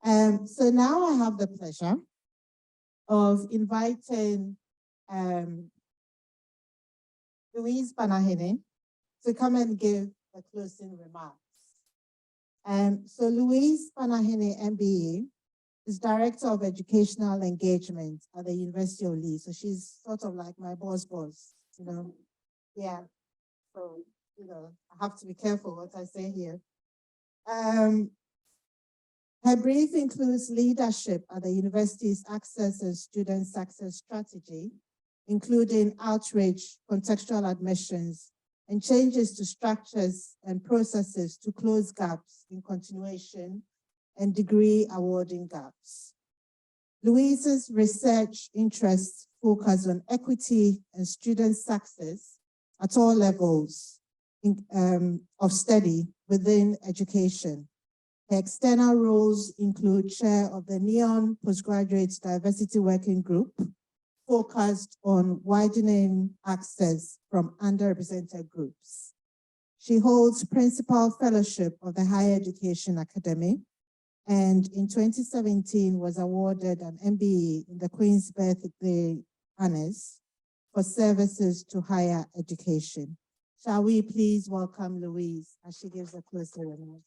So now I have the pleasure of inviting Louise Banachene to come and give the closing remarks. So Louise Banachene, MBE, is Director of Educational Engagement at the University of Leeds. So she's sort of like my boss, you know. Yeah, so, you know, I have to be careful what I say here. Her brief includes leadership at the university's access and student success strategy, including outreach, contextual admissions, and changes to structures and processes to close gaps in continuation and degree awarding gaps. Louise's research interests focus on equity and student success at all levels of study within education. Her external roles include chair of the NEON Postgraduate Diversity Working Group, focused on widening access from underrepresented groups. She holds Principal Fellowship of the Higher Education Academy, and in 2017 was awarded an MBE in the Queen's Birthday Honours for services to higher education. Shall we please welcome Louise as she gives a closing remark?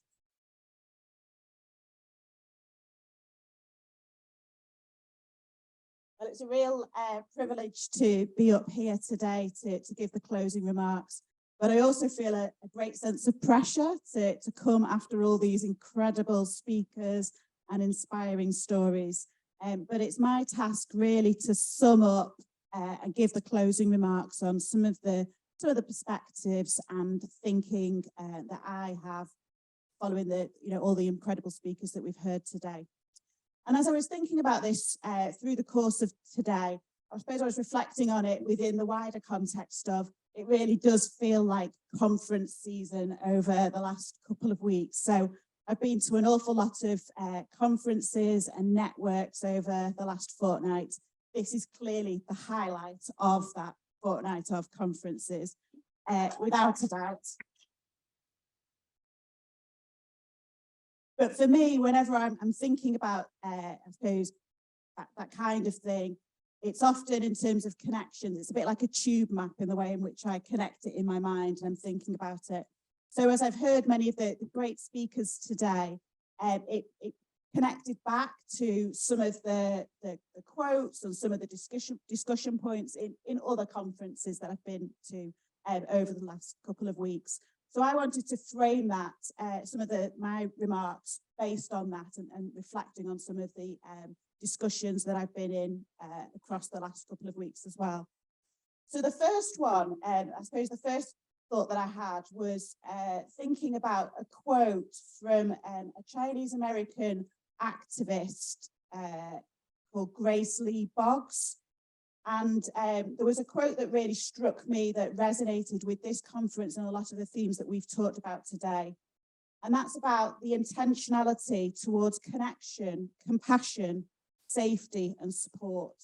Well, it's a real privilege to be up here today to give the closing remarks. But I also feel a great sense of pressure to come after all these incredible speakers and inspiring stories. But it's my task really to sum up and give the closing remarks on some of the perspectives and thinking that I have following all the incredible speakers that we've heard today. And as I was thinking about this through the course of today, I suppose I was reflecting on it within the wider context of it really does feel like conference season over the last couple of weeks. So I've been to an awful lot of conferences and networks over the last fortnight. This is clearly the highlight of that fortnight of conferences, without a doubt. But for me, whenever I'm thinking about, I suppose, that kind of thing, it's often in terms of connections. It's a bit like a tube map in the way in which I connect it in my mind and I'm thinking about it. So as I've heard many of the great speakers today, it connected back to some of the quotes and some of the discussion points in other conferences that I've been to over the last couple of weeks. So I wanted to frame that, some of my remarks based on that and reflecting on some of the discussions that I've been in across the last couple of weeks as well. So the first one, I suppose the first thought that I had was thinking about a quote from a Chinese-American activist called Grace Lee Boggs. And there was a quote that really struck me that resonated with this conference and a lot of the themes that we've talked about today. And that's about the intentionality towards connection, compassion, safety and support.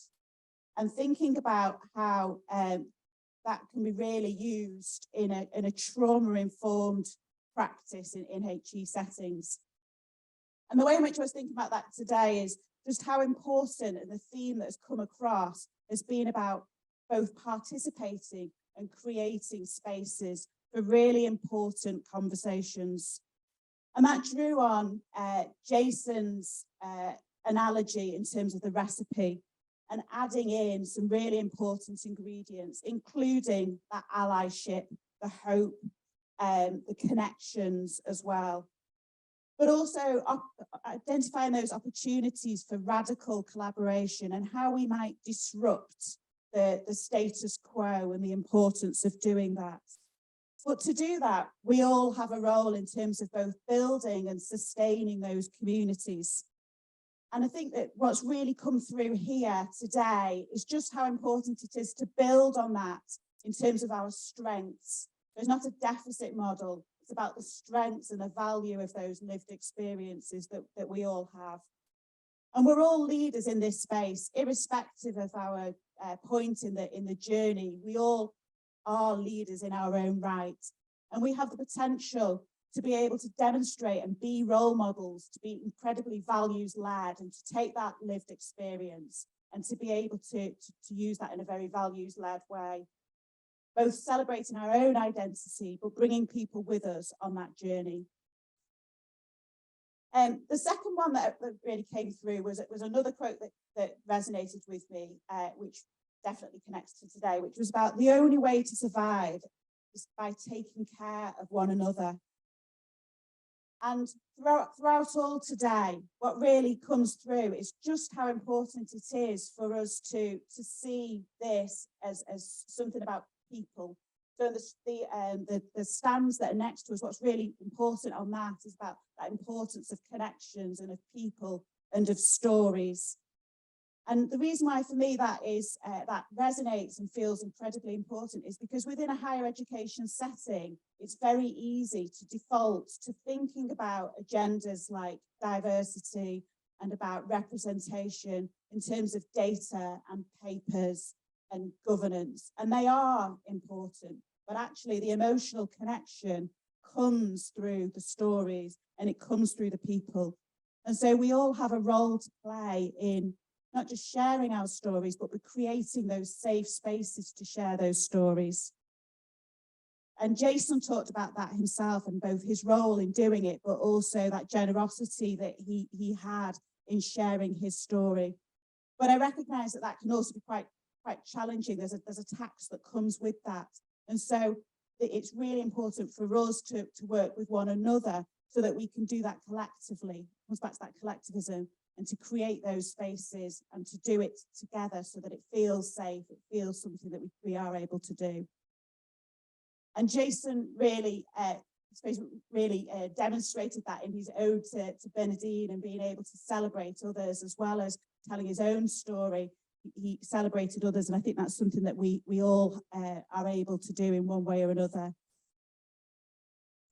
And thinking about how that can be really used in a trauma-informed practice in HE settings. And the way in which I was thinking about that today is just how important, and the theme that has come across has been about both participating and creating spaces for really important conversations. And that drew on Jason's analogy in terms of the recipe and adding in some really important ingredients, including that allyship, the hope, the connections as well. But also identifying those opportunities for radical collaboration and how we might disrupt the status quo and the importance of doing that. But to do that, we all have a role in terms of both building and sustaining those communities. And I think that what's really come through here today is just how important it is to build on that in terms of our strengths. There's not a deficit model. It's about the strengths and the value of those lived experiences that we all have. And we're all leaders in this space, irrespective of our point in the journey. We all are leaders in our own right. And we have the potential to be able to demonstrate and be role models, to be incredibly values-led, and to take that lived experience and to be able to use that in a very values-led way, both celebrating our own identity, but bringing people with us on that journey. The second one that really came through was another quote that resonated with me, which definitely connects to today, which was about the only way to survive is by taking care of one another. And throughout all today, what really comes through is just how important it is for us to see this as something about people. So the stands that are next to us, what's really important on that is about that importance of connections and of people and of stories. And the reason why for me that is that resonates and feels incredibly important is because within a higher education setting, it's very easy to default to thinking about agendas like diversity and about representation in terms of data and papers and governance. And they are important, but actually the emotional connection comes through the stories and it comes through the people. And so we all have a role to play in not just sharing our stories, but we're creating those safe spaces to share those stories. And Jason talked about that himself and both his role in doing it, but also that generosity that he had in sharing his story. But I recognize that that can also be quite challenging. There's a tax that comes with that. And so it's really important for us to work with one another so that we can do that collectively. It comes back to that collectivism, and to create those spaces and to do it together so that it feels safe, it feels something that we are able to do. And Jason really, demonstrated that in his ode to Banachene and being able to celebrate others as well as telling his own story. He celebrated others, and I think that's something that we all are able to do in one way or another.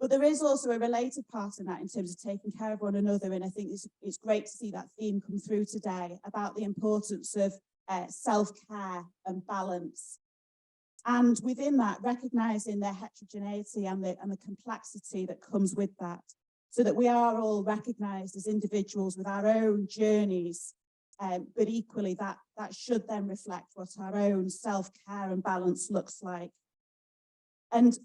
But there is also a related part in that in terms of taking care of one another, and I think it's great to see that theme come through today about the importance of self-care and balance. And within that, recognising their heterogeneity and the complexity that comes with that, so that we are all recognised as individuals with our own journeys, but equally that should then reflect what our own self-care and balance looks like. And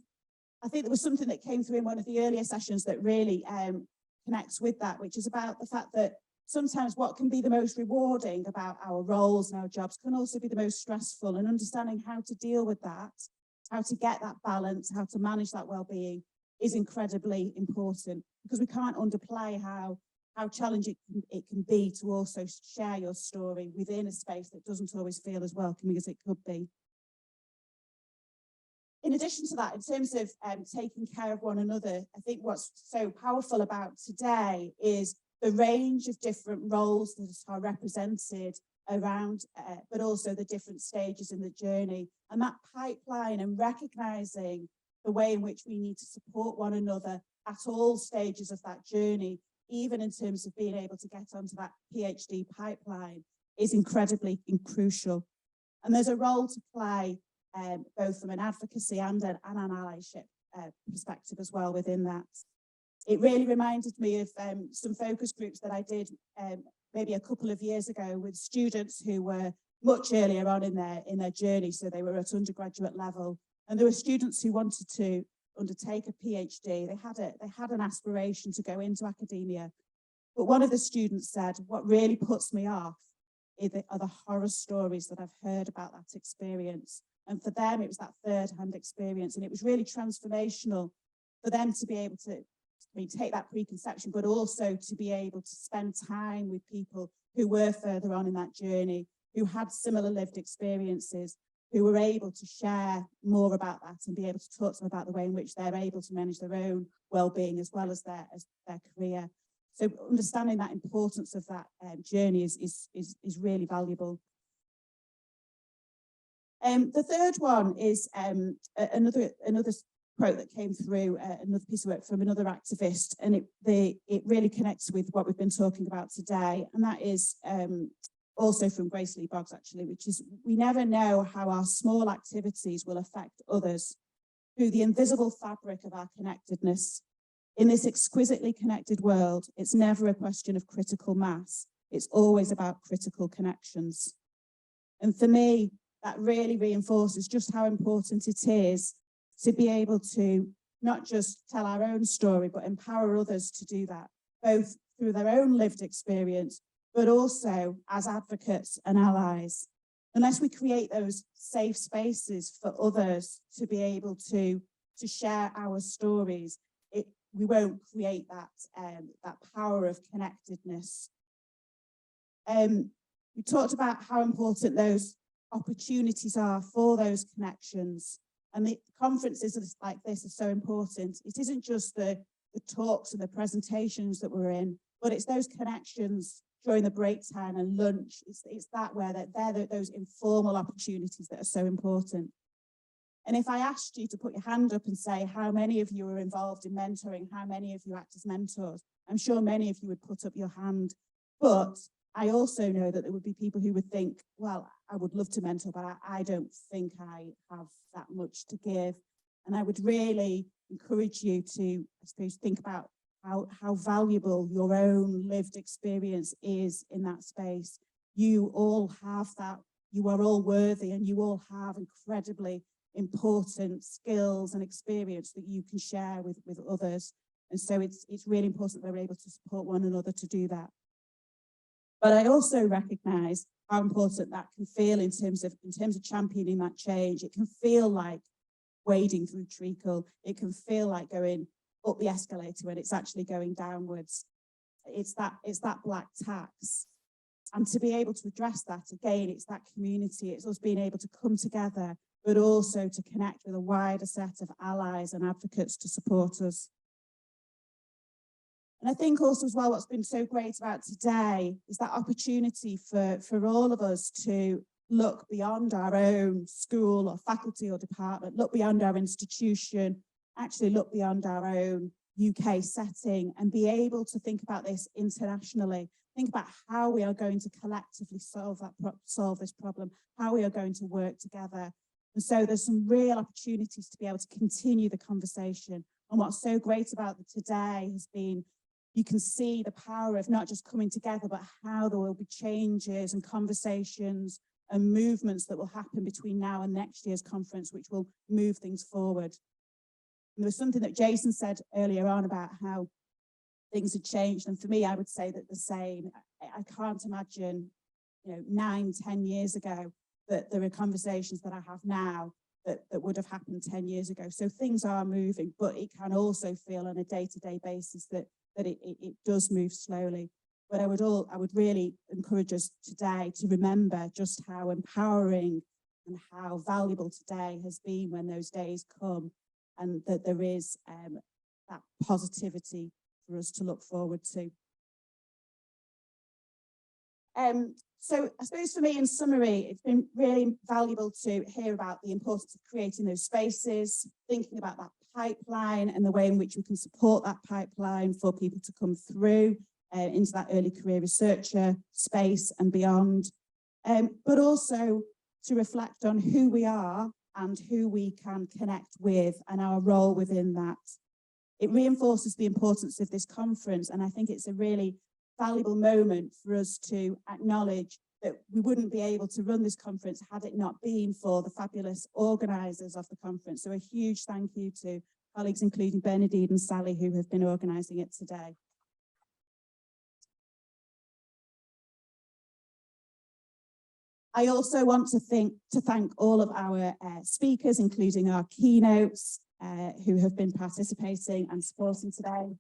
I think there was something that came through in one of the earlier sessions that really connects with that, which is about the fact that sometimes what can be the most rewarding about our roles and our jobs can also be the most stressful, and understanding how to deal with that, how to get that balance, how to manage that well-being is incredibly important, because we can't underplay how challenging it can be to also share your story within a space that doesn't always feel as welcoming as it could be. In addition to that, in terms of taking care of one another, I think what's so powerful about today is the range of different roles that are represented around, but also the different stages in the journey, and that pipeline, and recognising the way in which we need to support one another at all stages of that journey, even in terms of being able to get onto that PhD pipeline, is incredibly crucial. And there's a role to play both from an advocacy and an allyship perspective as well within that. It really reminded me of some focus groups that I did maybe a couple of years ago with students who were much earlier on in their journey, so they were at undergraduate level, and there were students who wanted to undertake a PhD. They had an aspiration to go into academia, but one of the students said, "What really puts me off are the horror stories that I've heard about that experience." And for them, it was that third-hand experience, and it was really transformational for them to be able to take that preconception, but also to be able to spend time with people who were further on in that journey, who had similar lived experiences, who were able to share more about that and be able to talk to them about the way in which they're able to manage their own well-being as well as their career. So understanding that importance of that journey is really valuable. The third one is another quote that came through, another piece of work from another activist, and it really connects with what we've been talking about today, and that is also from Grace Lee Boggs, actually, which is, "We never know how our small activities will affect others through the invisible fabric of our connectedness. In this exquisitely connected world, it's never a question of critical mass. It's always about critical connections. And for me, that really reinforces just how important it is to be able to not just tell our own story, but empower others to do that, both through their own lived experience, but also as advocates and allies. Unless we create those safe spaces for others to be able to share our stories, we won't create that power of connectedness. We talked about how important those opportunities are for those connections, and the conferences like this are so important. It isn't just the talks and the presentations that we're in, but it's those connections during the break time and lunch. It's that where they're those informal opportunities that are so important. And if I asked you to put your hand up and say how many of you are involved in mentoring, how many of you act as mentors, I'm sure many of you would put up your hand. But I also know that there would be people who would think, well, I would love to mentor, but I don't think I have that much to give. And I would really encourage you to, I suppose, think about how valuable your own lived experience is in that space. You all have that, you are all worthy, and you all have incredibly important skills and experience that you can share with others. And so it's really important that we're able to support one another to do that. But I also recognise how important that can feel in terms of championing that change. It can feel like wading through treacle. It can feel like going up the escalator when it's actually going downwards. It's that black tax. And to be able to address that, again, it's that community. It's us being able to come together, but also to connect with a wider set of allies and advocates to support us. And I think also as well, what's been so great about today is that opportunity for all of us to look beyond our own school or faculty or department, look beyond our institution, actually look beyond our own UK setting and be able to think about this internationally, think about how we are going to collectively solve this problem, how we are going to work together. And so there's some real opportunities to be able to continue the conversation. And what's so great about today has been, you can see the power of not just coming together, but how there will be changes and conversations and movements that will happen between now and next year's conference, which will move things forward. And there was something that Jason said earlier on about how things had changed. And for me, I would say that the same. I can't imagine, 9, 10 years ago, that there are conversations that I have now that would have happened 10 years ago. So things are moving, but it can also feel on a day-to-day basis that it does move slowly. But I would really encourage us today to remember just how empowering and how valuable today has been when those days come, and that there is that positivity for us to look forward to. So I suppose for me, in summary, it's been really valuable to hear about the importance of creating those spaces, thinking about that pipeline and the way in which we can support that pipeline for people to come through into that early career researcher space and beyond, but also to reflect on who we are and who we can connect with and our role within that. It reinforces the importance of this conference, and I think it's a really valuable moment for us to acknowledge that we wouldn't be able to run this conference had it not been for the fabulous organisers of the conference. So a huge thank you to colleagues including Bernadine and Sally who have been organising it today. I also want to thank all of our speakers, including our keynotes, who have been participating and supporting today.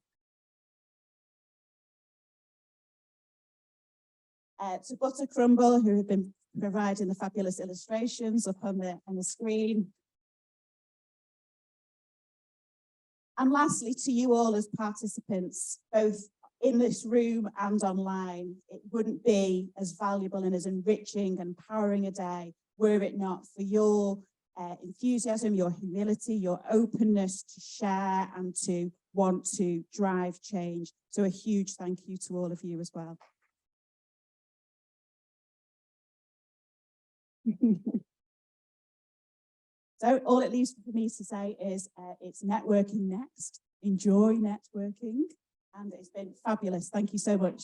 To Butter Crumble, who have been providing the fabulous illustrations up on the screen. And lastly, to you all as participants, both in this room and online. It wouldn't be as valuable and as enriching and empowering a day were it not for your enthusiasm, your humility, your openness to share and to want to drive change. So a huge thank you to all of you as well. So all it leaves for me to say is it's networking next. enjoy networking, and it's been fabulous. Thank you so much.